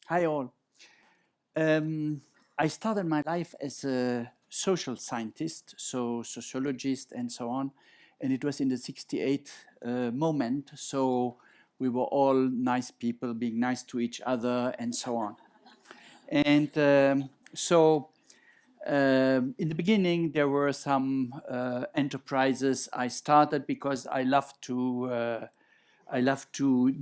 Hi all. I started my life as a social scientist, so sociologist and so on, and it was in the '68 moment. So we were all nice people, being nice to each other and so on. And in the beginning, there were some enterprises I started because I love to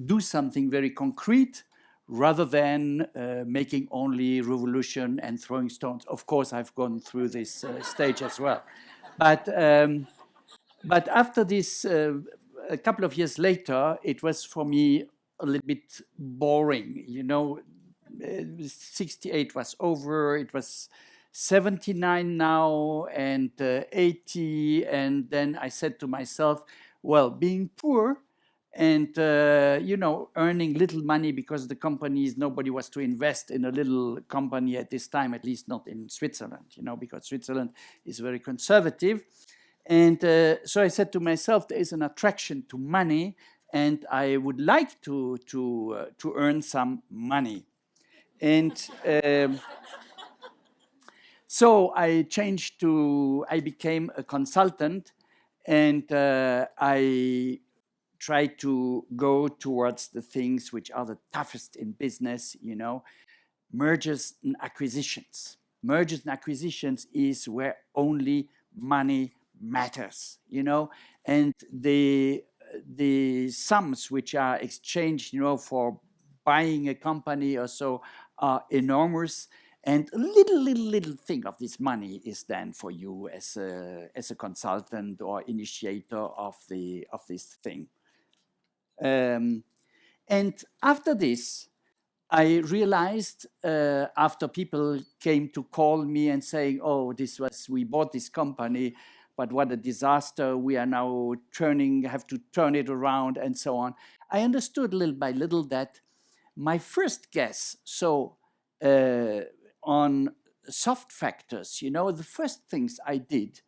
do something very concrete rather than making only revolution and throwing stones. Of course, I've gone through this stage as well. But, um, but after this, a couple of years later, it was for me a little bit boring. You know, 68 was over, it was 79 now and 80. And then I said to myself, well, being poor and earning little money because the companies, nobody was to invest in a little company at this time, at least not in Switzerland, because Switzerland is very conservative. And so I said to myself, there is an attraction to money, and I would like to earn some money. And so I became a consultant, and I try to go towards the things which are the toughest in business, mergers and acquisitions. Mergers and acquisitions is where only money matters, and the sums which are exchanged, for buying a company or so are enormous. And a little thing of this money is then for you as a consultant or initiator of this thing. And after this, I realized after people came to call me and saying, "Oh, we bought this company, but what a disaster! We are now have to turn it around and so on." I understood little by little that my first guess, on soft factors, the first things I did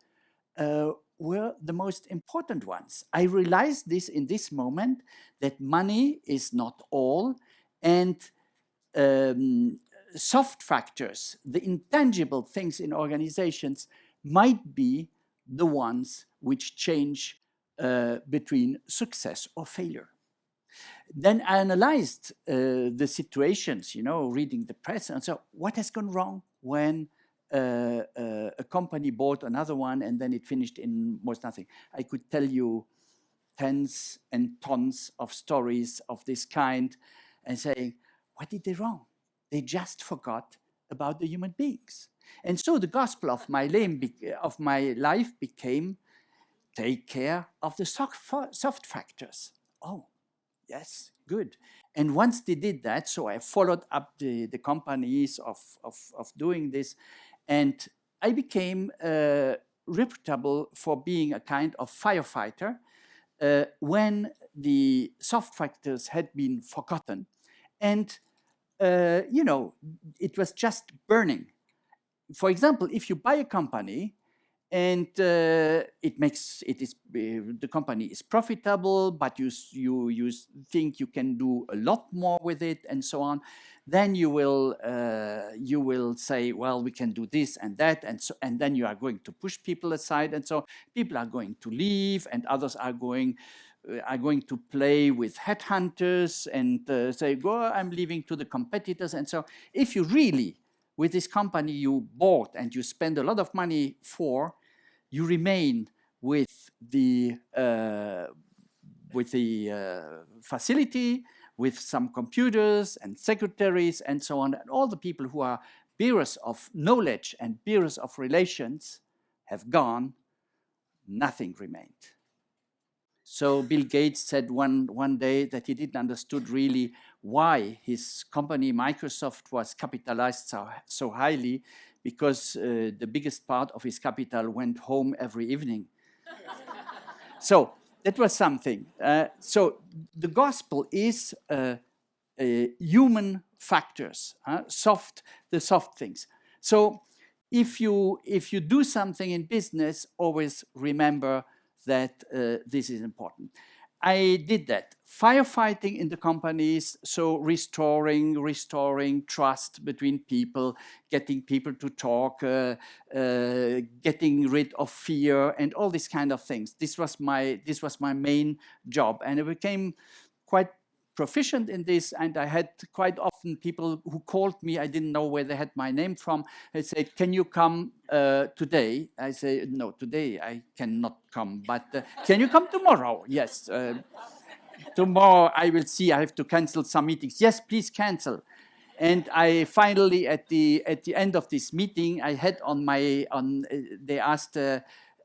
were the most important ones. I realized this in this moment, that money is not all, and soft factors, the intangible things in organizations, might be the ones which change between success or failure. Then I analyzed the situations, reading the press, and so what has gone wrong when a company bought another one and then it finished in most nothing. I could tell you tens and tons of stories of this kind and say, what did they wrong? They just forgot about the human beings. And so the gospel of my life became, take care of the soft factors. Oh, yes, good. And once they did that, so I followed up the companies of doing this, and I became reputable for being a kind of firefighter when the soft factors had been forgotten. And, it was just burning. For example, if you buy a company and the company is profitable, but you think you can do a lot more with it and so on, then you will say, well, we can do this and that, and then you are going to push people aside, and so people are going to leave, and others are going to play with headhunters and say, go, I'm leaving to the competitors. And so if you really, with this company you bought and you spend a lot of money for, you remain with the facility, with some computers and secretaries and so on, and all the people who are bearers of knowledge and bearers of relations have gone, nothing remained. So Bill Gates said one day that he didn't understood really why his company Microsoft was capitalized so highly, because the biggest part of his capital went home every evening. So that was something. So the gospel is human factors, the soft things. So if you do something in business, always remember that this is important. I did that. Firefighting in the companies, so restoring trust between people, getting people to talk, getting rid of fear, and all these kind of things. This was my main job, and I became quite proficient in this, and I had quite often people who called me. I didn't know where they had my name from. They said, "Can you come today?" I say, "No, today I cannot come, but can you come tomorrow?" "Yes, tomorrow I will see. I have to cancel some meetings." "Yes, please cancel." And I finally, at the end of this meeting, I had they asked,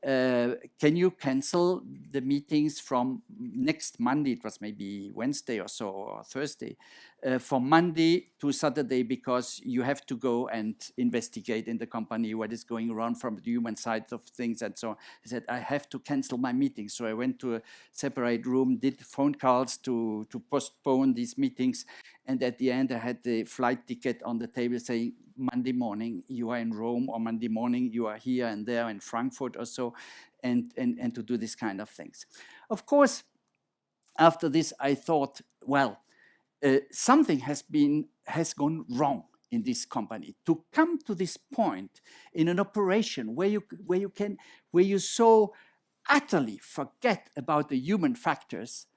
"Can you cancel the meetings from next Monday?" It was maybe Wednesday or so, or Thursday, from Monday to Saturday, because you have to go and investigate in the company what is going around from the human side of things and so on. I said, "I have to cancel my meetings." So I went to a separate room, did phone calls to postpone these meetings. And at the end, I had the flight ticket on the table saying, "Monday morning you are in Rome," or "Monday morning you are here and there in Frankfurt," or so, and to do this kind of things. Of course, after this, I thought, well, something has gone wrong in this company. To come to this point in an operation where you so utterly forget about the human factors,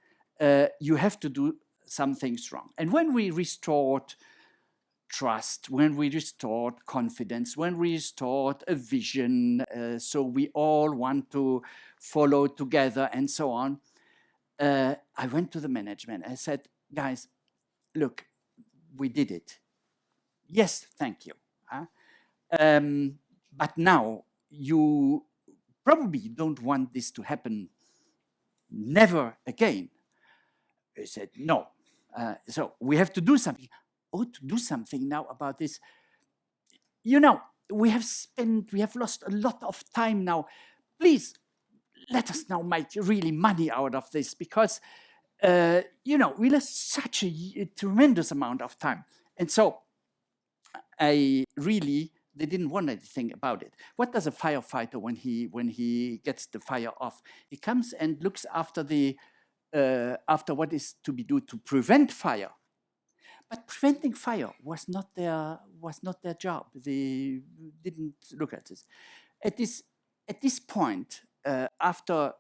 you have to do some things wrong. And when we restored trust, when we restored confidence, when we restored a vision, so we all want to follow together and so on, I went to the management. I said, "Guys, look, we did it. Yes, thank you. But now you probably don't want this to happen never again." They said, "No. So we have to do something." "Oh, to do something now about this? You know, we have lost a lot of time now. Please, let us now make really money out of this, because, we lost such a tremendous amount of time." And so they didn't want anything about it. What does a firefighter when he gets the fire off? He comes and looks after after what is to be done to prevent fire. But preventing fire was not their job. They didn't look at this. At this point, after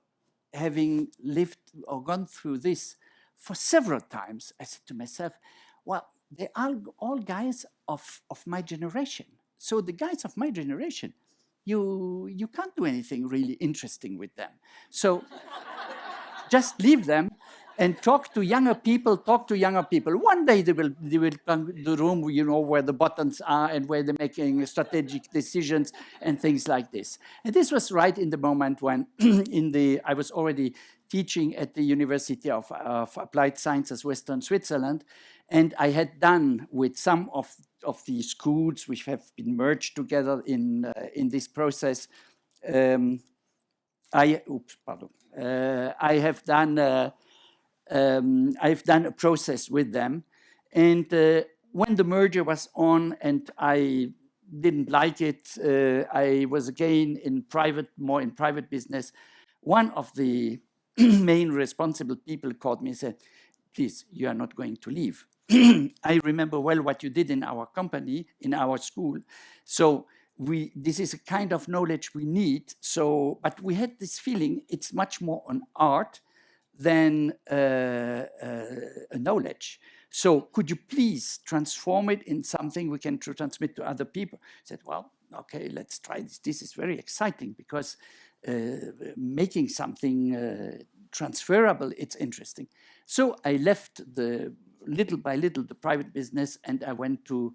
having lived or gone through this for several times, I said to myself, well, they are all guys of my generation. So the guys of my generation, you can't do anything really interesting with them. So just leave them and talk to younger people. One day they will come to the room, where the buttons are and where they're making strategic decisions and things like this. And this was right in the moment when I was already teaching at the University of Applied Sciences, Western Switzerland. And I had done with some of the schools which have been merged together in this process. I've done a process with them, and when the merger was on and I didn't like it, I was again more in private business. One of the main responsible people called me and said, "Please, you are not going to leave. I remember well what you did in our company, in our school. So this is a kind of knowledge we need." So, but we had this feeling it's much more an art than a knowledge. So could you please transform it in something we can transmit to other people? I said, well, okay, let's try this. This is very exciting, because making something transferable, it's interesting. So I left little by little the private business, and I went to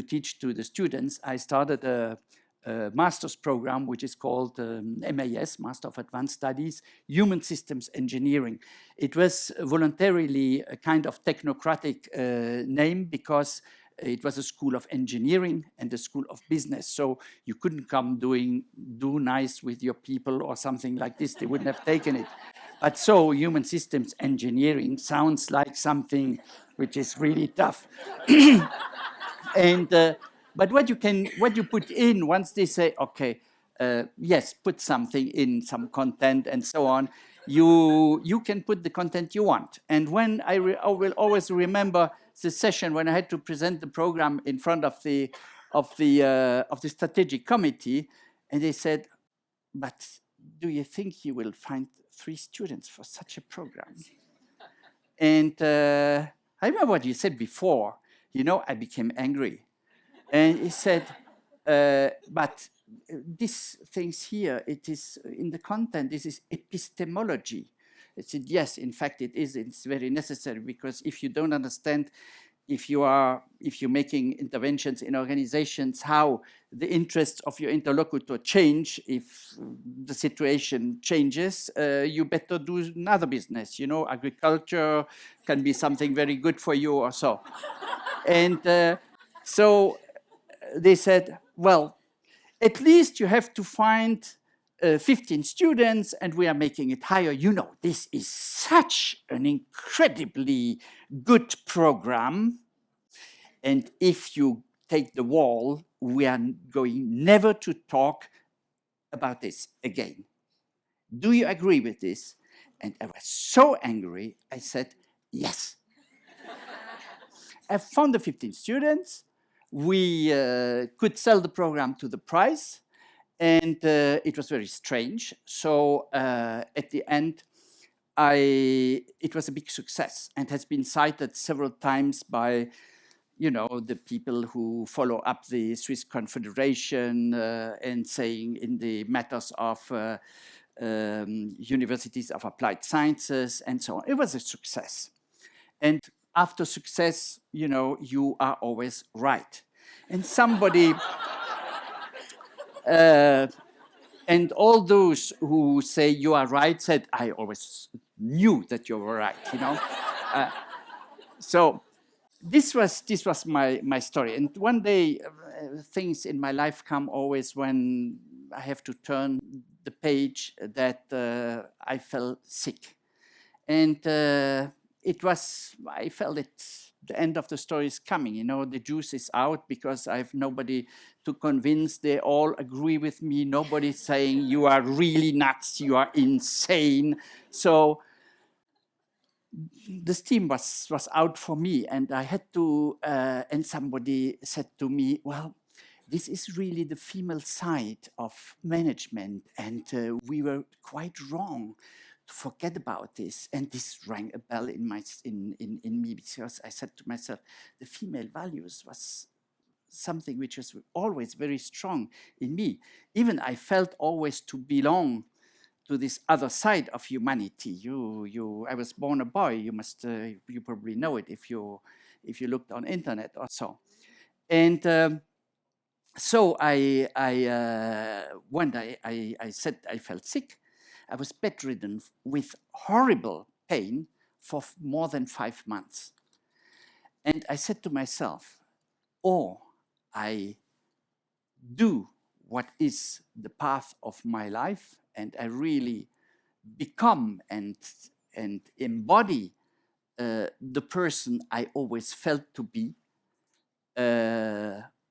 teach to the students. I started a master's program, which is called MAS, Master of Advanced Studies, Human Systems Engineering. It was voluntarily a kind of technocratic name, because it was a school of engineering and a school of business. So you couldn't come do nice with your people or something like this. They wouldn't have taken it. But so human systems engineering sounds like something which is really tough. And but what you put in, once they say, okay, yes, put something in, some content and so on, You can put the content you want. And when I will always remember the session when I had to present the program in front of the strategic committee, and they said, "But do you think you will find 3 students for such a program?" And I remember what you said before. I became angry, and he said, "But these things here, it is in the content, this is epistemology." I said, "Yes, in fact it is. It's very necessary, because if you don't understand, if you're making interventions in organizations, how the interests of your interlocutor change if the situation changes, you better do another business. Agriculture can be something very good for you or so." And so they said, "Well, at least you have to find 15 students, and we are making it higher. This is such an incredibly good program. And if you take the wall, we are going never to talk about this again. Do you agree with this?" And I was so angry, I said, "Yes." I found the 15 students. We could sell the program to the price. And it was very strange. So at the end, it was a big success, and has been cited several times by, the people who follow up the Swiss Confederation, and saying in the matters of universities of applied sciences and so on. It was a success. And after success, you are always right. And somebody... and all those who say you are right said, "I always knew that you were right," So this was my story. And one day, things in my life come always when I have to turn the page, that I fell sick. And I felt it. The end of the story is coming. The juice is out, because I have nobody to convince. They all agree with me. Nobody's saying you are really nuts, you are insane. So the steam was out for me, and I had to. And somebody said to me, "Well, this is really the female side of management, and we were quite wrong to forget about this." And this rang a bell in me, because I said to myself, the female values was something which was always very strong in me. Even I felt always to belong to this other side of humanity. I was born a boy. You probably know it if you looked on internet or so. And so one day I said I felt sick. I was bedridden with horrible pain for more than 5 months. And I said to myself, I do what is the path of my life, and I really become and embody the person I always felt to be,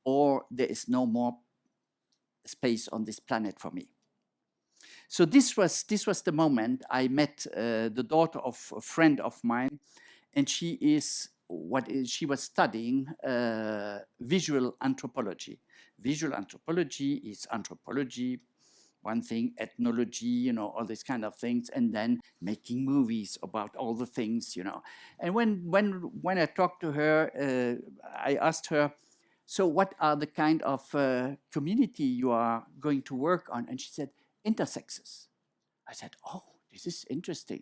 or there is no more space on this planet for me. So this was the moment I met the daughter of a friend of mine, and she was studying visual anthropology. Visual anthropology is anthropology, one thing, ethnology, all these kind of things, and then making movies about all the things, And when I talked to her, I asked her, "So what are the kind of community you are going to work on?" And she said, "Intersexes." I said, "Oh, this is interesting.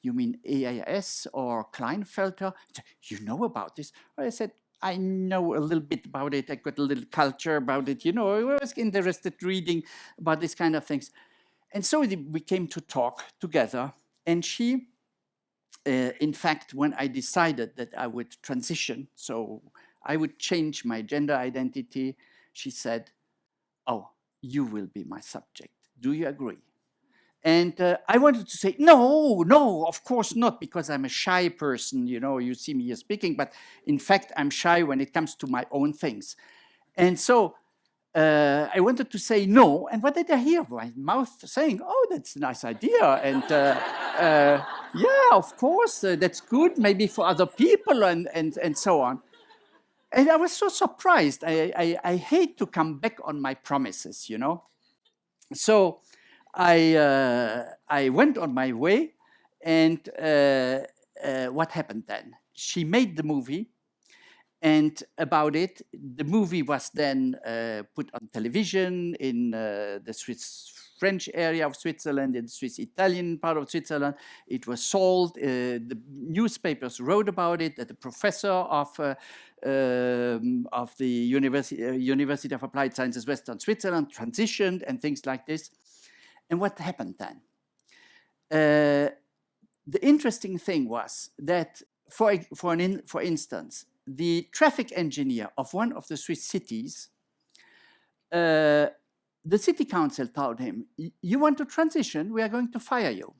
You mean AIS or Kleinfelter?" Said, "You know about this?" I said, "I know a little bit about it. I got a little culture about it. I was interested reading about these kind of things." And so we came to talk together. And she, in fact, when I decided that I would transition, so I would change my gender identity, she said, "Oh, you will be my subject. Do you agree?" And I wanted to say, no, of course not, because I'm a shy person. You see me here speaking, but in fact, I'm shy when it comes to my own things. And so I wanted to say no. And what did I hear? My mouth saying, "Oh, that's a nice idea. And yeah, of course, that's good, maybe for other people and so on. And I was so surprised. I hate to come back on my promises, you know. So I went on my way, and what happened then? She made the movie, and about it, the movie was then put on television in the Swiss French area of Switzerland, in the Swiss Italian part of Switzerland. It was sold. The newspapers wrote about it. That the professor of the University of Applied Sciences Western Switzerland transitioned and things like this. And what happened then? The interesting thing was that, for instance, the traffic engineer of one of the Swiss cities, the city council told him, you want to transition, we are going to fire you.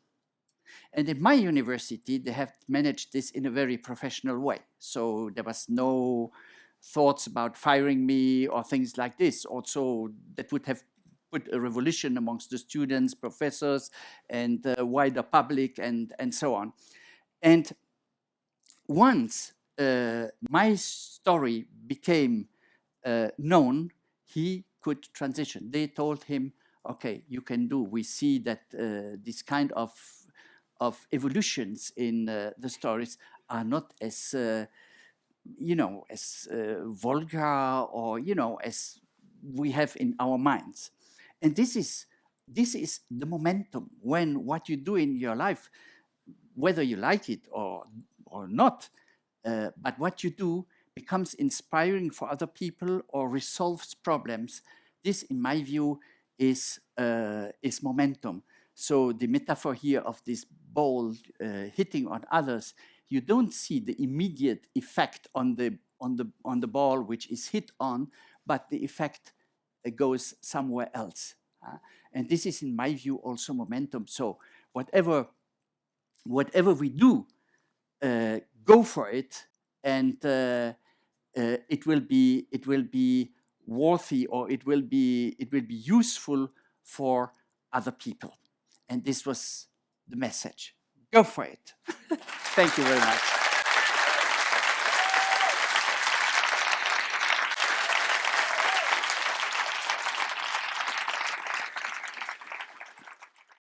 And in my university, they have managed this in a very professional way. So there was no thoughts about firing me or things like this. Also, that would have put a revolution amongst the students, professors, and the wider public, and so on. And once my story became known, he could transition. They told him, okay, you can do. We see that this kind of evolutions in the stories are not as, you know, as vulgar or, you know, as we have in our minds. And this is the momentum when what you do in your life, whether you like it or not, but what you do becomes inspiring for other people or resolves problems. This, in my view, is momentum. So the metaphor here of this ball hitting on others, you don't see the immediate effect on the ball which is hit on, but the effect goes somewhere else. And this is, in my view, also momentum. So whatever we do, go for it, and it will be worthy, or it will be useful for other people. And this was the message. Go for it. Thank you very much.